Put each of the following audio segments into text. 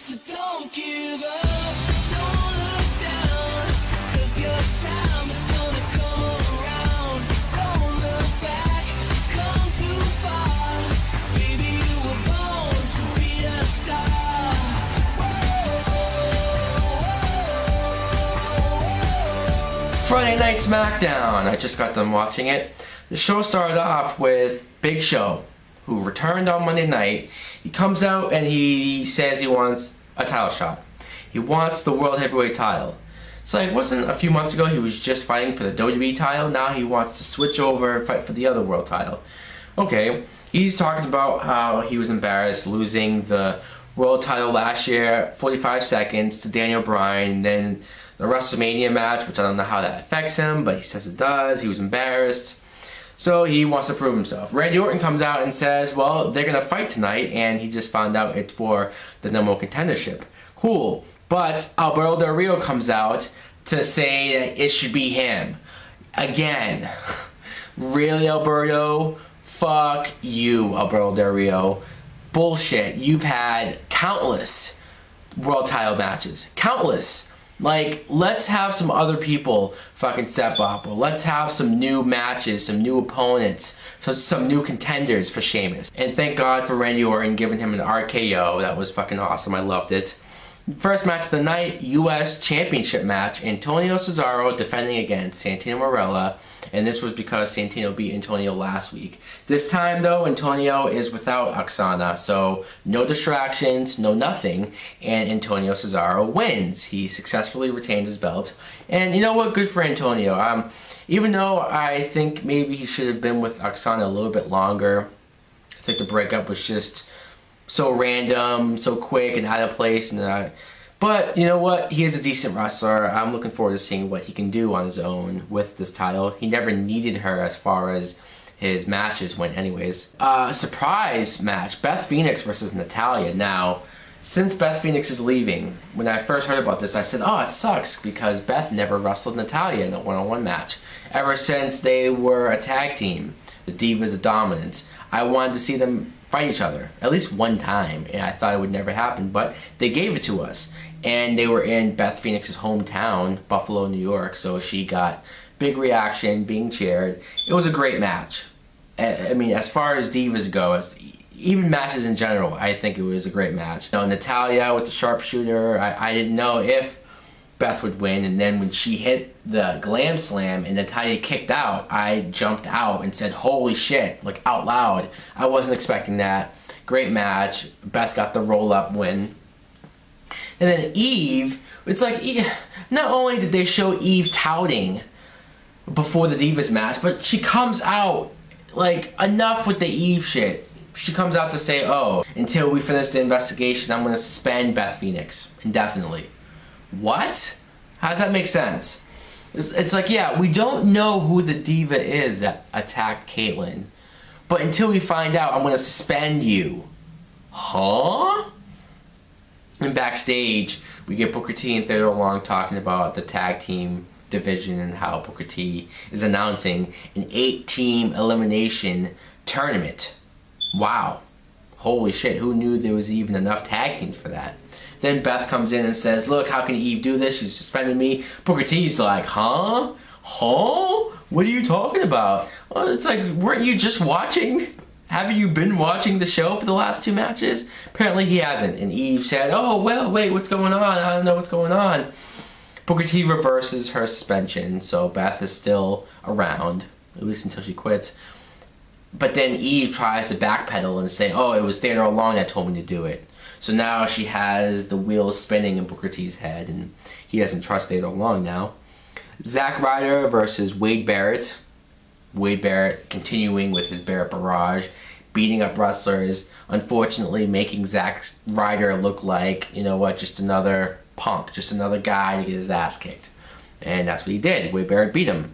So don't give up, don't look down, 'cause your time is gonna come around. Don't look back, come too far. Baby, you were born to be a star. Friday Night Smackdown. I just got done watching it. The show started off with Big Show, who returned on Monday night. He comes out and he says he wants a title shot. He wants the World Heavyweight title. It's like, wasn't a few months ago he was just fighting for the WWE title? Now he wants to switch over and fight for the other world title. Okay, he's talking about how he was embarrassed losing the world title last year, 45 seconds to Daniel Bryan, then the WrestleMania match, which I don't know how that affects him, but he says it does. He was embarrassed. So he wants to prove himself. Randy Orton comes out and says, well, they're going to fight tonight, and he just found out it's for the number one contendership. Cool. But Alberto Del Rio comes out to say that it should be him. Again. Really, Alberto? Fuck you, Alberto Del Rio. Bullshit. You've had countless world title matches. Countless. Like, let's have some other people fucking step up. Or let's have some new matches, some new opponents, some new contenders for Sheamus. And thank God for Randy Orton giving him an RKO. That was fucking awesome. I loved it. First match of the night, U.S. Championship match. Antonio Cesaro defending against Santino Marella. And this was because Santino beat Antonio last week. This time, though, Antonio is without Oksana. So, no distractions, no nothing. And Antonio Cesaro wins. He successfully retains his belt. And you know what? Good for Antonio. Even though I think maybe he should have been with Oksana a little bit longer. I think the breakup was just so random, so quick, and out of place. And but you know what? He is a decent wrestler. I'm looking forward to seeing what he can do on his own with this title. He never needed her as far as his matches went anyways. Surprise match. Beth Phoenix versus Natalya. Now, since Beth Phoenix is leaving, when I first heard about this, I said, oh, it sucks because Beth never wrestled Natalya in a one-on-one match. Ever since they were a tag team, the Divas of Dominance, I wanted to see them fight each other at least one time, and I thought it would never happen, but they gave it to us. And they were in Beth Phoenix's hometown, Buffalo, New York, so she got big reaction, being cheered. It was a great match. I mean, as far as divas go, even matches in general, I think it was a great match. You know, Natalya with the sharpshooter, I didn't know if Beth would win, and then when she hit the glam slam and Natalya kicked out, I jumped out and said, holy shit, like out loud. I wasn't expecting that. Great match. Beth got the roll-up win. And then Eve, it's like, not only did they show Eve touting before the Divas match, but she comes out, like, enough with the Eve shit. She comes out to say, oh, until we finish the investigation, I'm going to suspend Beth Phoenix indefinitely. What? How does that make sense? It's like, yeah, we don't know who the diva is that attacked Caitlyn, but until we find out, I'm going to suspend you. Huh? And backstage, we get Booker T and Theodore Long talking about the tag team division and how Booker T is announcing an 8-team elimination tournament. Wow. Holy shit, who knew there was even enough tag teams for that? Then Beth comes in and says, look, how can Eve do this? She's suspended me. Booker T's like, huh? Huh? What are you talking about? Well, it's like, weren't you just watching? Haven't you been watching the show for the last 2 matches? Apparently he hasn't. And Eve said, oh, well, wait, what's going on? I don't know what's going on. Booker T reverses her suspension, so Beth is still around, at least until she quits. But then Eve tries to backpedal and say, oh, it was Theodore Long that told me to do it. So now she has the wheels spinning in Booker T's head, and he doesn't trust Theodore Long now. Zack Ryder versus Wade Barrett. Wade Barrett continuing with his Barrett barrage, beating up wrestlers, unfortunately making Zack Ryder look like, you know what, just another punk, just another guy to get his ass kicked. And that's what he did. Wade Barrett beat him.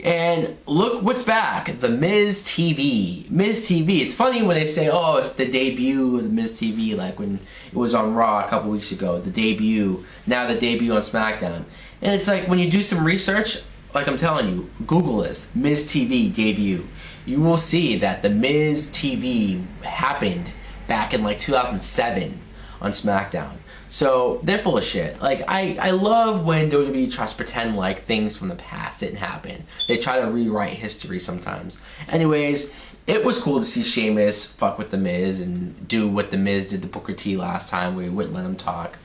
And look what's back, the Miz TV. Miz TV, it's funny when they say, oh, it's the debut of the Miz TV, like when it was on Raw a couple weeks ago, the debut, now the debut on SmackDown. And it's like, when you do some research, like I'm telling you, Google this, Miz TV debut. You will see that the Miz TV happened back in like 2007 on SmackDown. So they're full of shit. Like, I love when WWE tries to pretend like things from the past didn't happen. They try to rewrite history sometimes. Anyways, it was cool to see Sheamus fuck with The Miz and do what The Miz did to Booker T last time where he wouldn't let him talk.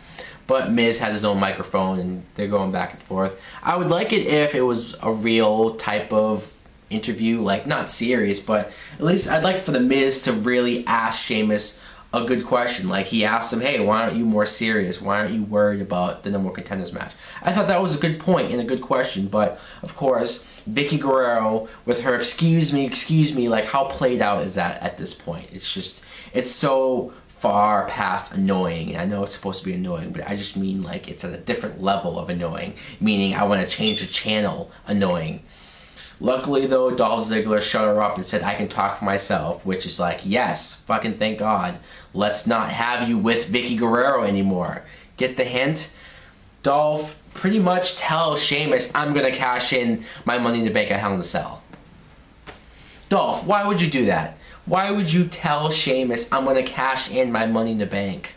But Miz has his own microphone and they're going back and forth. I would like it if it was a real type of interview, like not serious, but at least I'd like for The Miz to really ask Sheamus a good question. Like he asked him, hey, why aren't you more serious? Why aren't you worried about the number one contenders match? I thought that was a good point and a good question, but of course, Vicky Guerrero with her excuse me, like how played out is that at this point? It's just, it's so far past annoying, and I know it's supposed to be annoying, but I just mean like it's at a different level of annoying, meaning I want to change the channel annoying. Luckily though, Dolph Ziggler shut her up and said, I can talk for myself, which is like, yes, fucking thank God. Let's not have you with Vicky Guerrero anymore. Get the hint? Dolph pretty much tells Sheamus, I'm gonna cash in my Money in the Bank at Hell in a Cell. Dolph, why would you do that? Why would you tell Sheamus, I'm gonna cash in my Money in the Bank?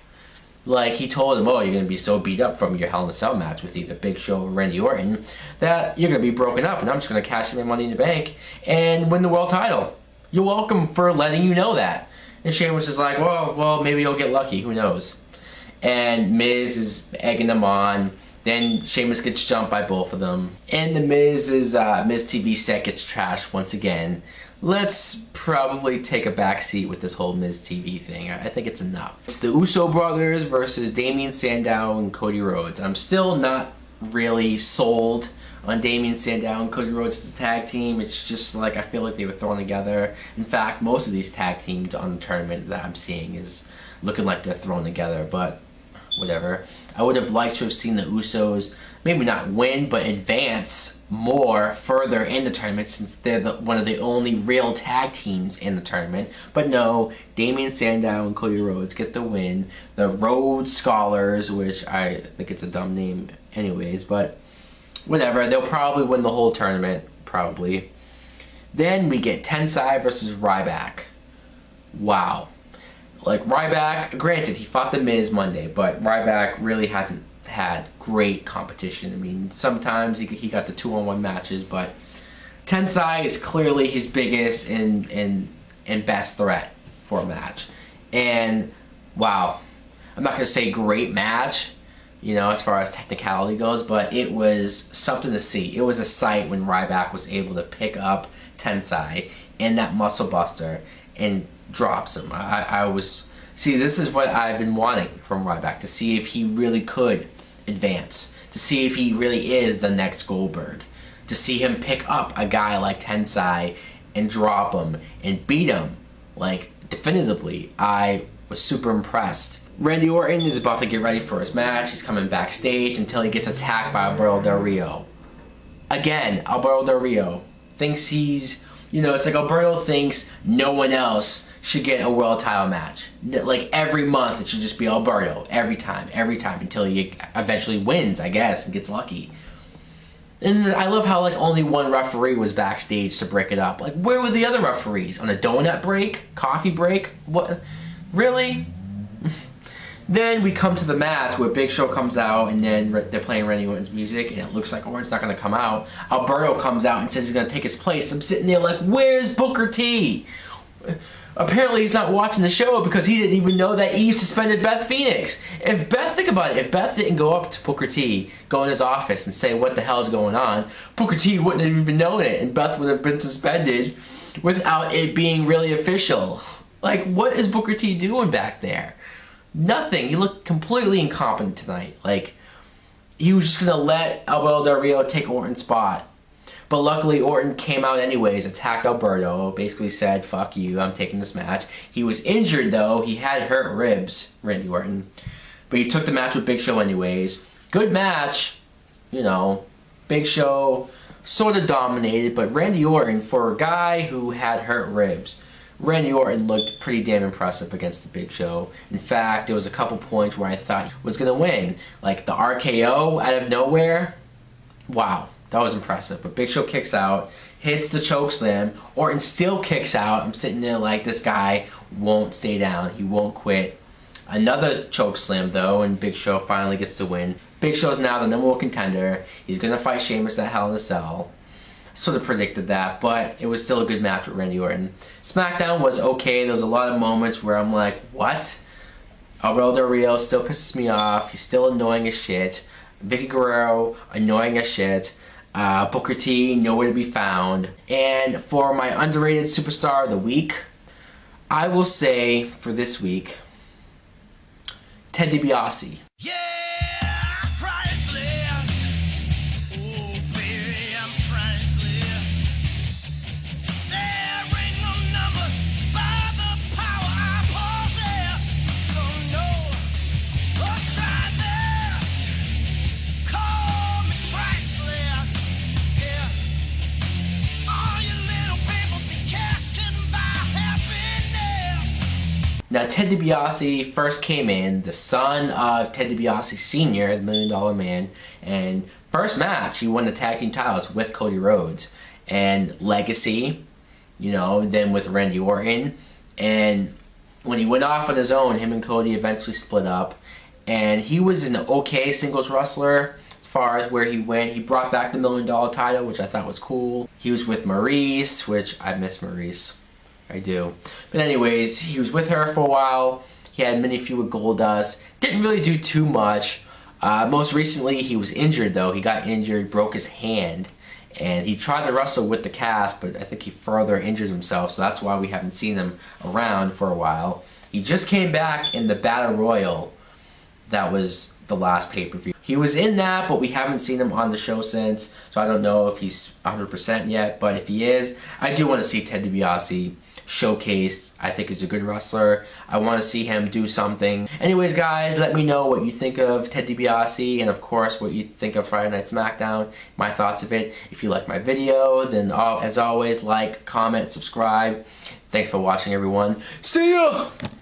Like, he told him, oh, you're going to be so beat up from your Hell in a Cell match with either Big Show or Randy Orton that you're going to be broken up, and I'm just going to cash in my Money in the Bank and win the world title. You're welcome for letting you know that. And Sheamus is like, well, maybe you'll get lucky. Who knows? And Miz is egging them on. Then Sheamus gets jumped by both of them. And the Miz's Miz TV set gets trashed once again. Let's probably take a back seat with this whole Miz TV thing. I think it's enough. It's the Uso brothers versus Damien Sandow and Cody Rhodes. I'm still not really sold on Damien Sandow and Cody Rhodes as a tag team. It's just like I feel like they were thrown together. In fact, most of these tag teams on the tournament that I'm seeing is looking like they're thrown together, but whatever. I would have liked to have seen the Usos maybe not win, but advance more further in the tournament since they're one of the only real tag teams in the tournament. But no, Damien Sandow and Cody Rhodes get the win. The Rhodes Scholars, which I think it's a dumb name anyways, but whatever. They'll probably win the whole tournament, probably. Then we get Tensai versus Ryback. Wow. Like, Ryback, granted, he fought The Miz Monday, but Ryback really hasn't had great competition. I mean, sometimes he got the 2-on-1 matches, but Tensai is clearly his biggest and best threat for a match. And, wow, I'm not going to say great match, you know, as far as technicality goes, but it was something to see. It was a sight when Ryback was able to pick up Tensai in that muscle buster and drops him. See, this is what I've been wanting from Ryback, to see if he really could advance, to see if he really is the next Goldberg, to see him pick up a guy like Tensai and drop him and beat him, like, definitively. I was super impressed. Randy Orton is about to get ready for his match. He's coming backstage until he gets attacked by Alberto Del Rio. Again, Alberto Del Rio thinks he's, you know, it's like Alberto thinks no one else should get a world title match. Like, every month it should just be Alberto. Every time, until he eventually wins, I guess, and gets lucky. And I love how, like, only one referee was backstage to break it up. Like, where were the other referees? On a donut break? Coffee break? What? Really? Then we come to the match where Big Show comes out and then they're playing Randy Orton's music and it looks like Orton's not going to come out. Alberto comes out and says he's going to take his place. I'm sitting there like, where's Booker T? Apparently he's not watching the show because he didn't even know that Eve suspended Beth Phoenix. Think about it, if Beth didn't go up to Booker T, go in his office and say what the hell's going on, Booker T wouldn't have even known it and Beth would have been suspended without it being really official. Like, what is Booker T doing back there? Nothing. He looked completely incompetent tonight. Like, he was just going to let Alberto Del Rio take Orton's spot. But luckily, Orton came out anyways, attacked Alberto, basically said, fuck you, I'm taking this match. He was injured, though. He had hurt ribs, Randy Orton. But he took the match with Big Show anyways. Good match. You know, Big Show sort of dominated, but Randy Orton, for a guy who had hurt ribs, Randy Orton looked pretty damn impressive against the Big Show. In fact, there was a couple points where I thought he was going to win. Like the RKO out of nowhere. Wow, that was impressive. But Big Show kicks out, hits the chokeslam. Orton still kicks out. I'm sitting there like, this guy won't stay down. He won't quit. Another choke slam though, and Big Show finally gets the win. Big Show's now the #1 contender. He's gonna fight Sheamus at Hell in a Cell. Sort of predicted that, but it was still a good match with Randy Orton. SmackDown was okay. There was a lot of moments where I'm like, what? Alberto Del Rio still pisses me off. He's still annoying as shit. Vicky Guerrero, annoying as shit. Booker T, nowhere to be found. And for my underrated superstar of the week, I will say for this week, Ted DiBiase. Yeah, priceless. Oh, baby, I'm priceless. There ain't no number by the power I possess. Oh no, oh, try this. Call me priceless. Yeah, all you little people think cash can buy happiness. Now, Ted DiBiase first came in, the son of Ted DiBiase Sr., the $1 Million Man, and first match, he won the tag team titles with Cody Rhodes. And Legacy, you know, then with Randy Orton. And when he went off on his own, him and Cody eventually split up. And he was an okay singles wrestler as far as where he went. He brought back the $1 Million title, which I thought was cool. He was with Maurice, which I miss Maurice. I do. But anyways, he was with her for a while. He had many feud with Goldust. Didn't really do too much. Most recently, he was injured though. He got injured, broke his hand. And he tried to wrestle with the cast, but I think he further injured himself. So that's why we haven't seen him around for a while. He just came back in the Battle Royal. That was the last pay-per-view. He was in that, but we haven't seen him on the show since. So I don't know if he's 100% yet. But if he is, I do want to see Ted DiBiase showcased. I think he's a good wrestler. I want to see him do something. Anyways, guys, let me know what you think of Ted DiBiase, and of course what you think of Friday Night SmackDown, my thoughts of it. If you like my video, then as always, like, comment, subscribe. Thanks for watching, everyone. See ya!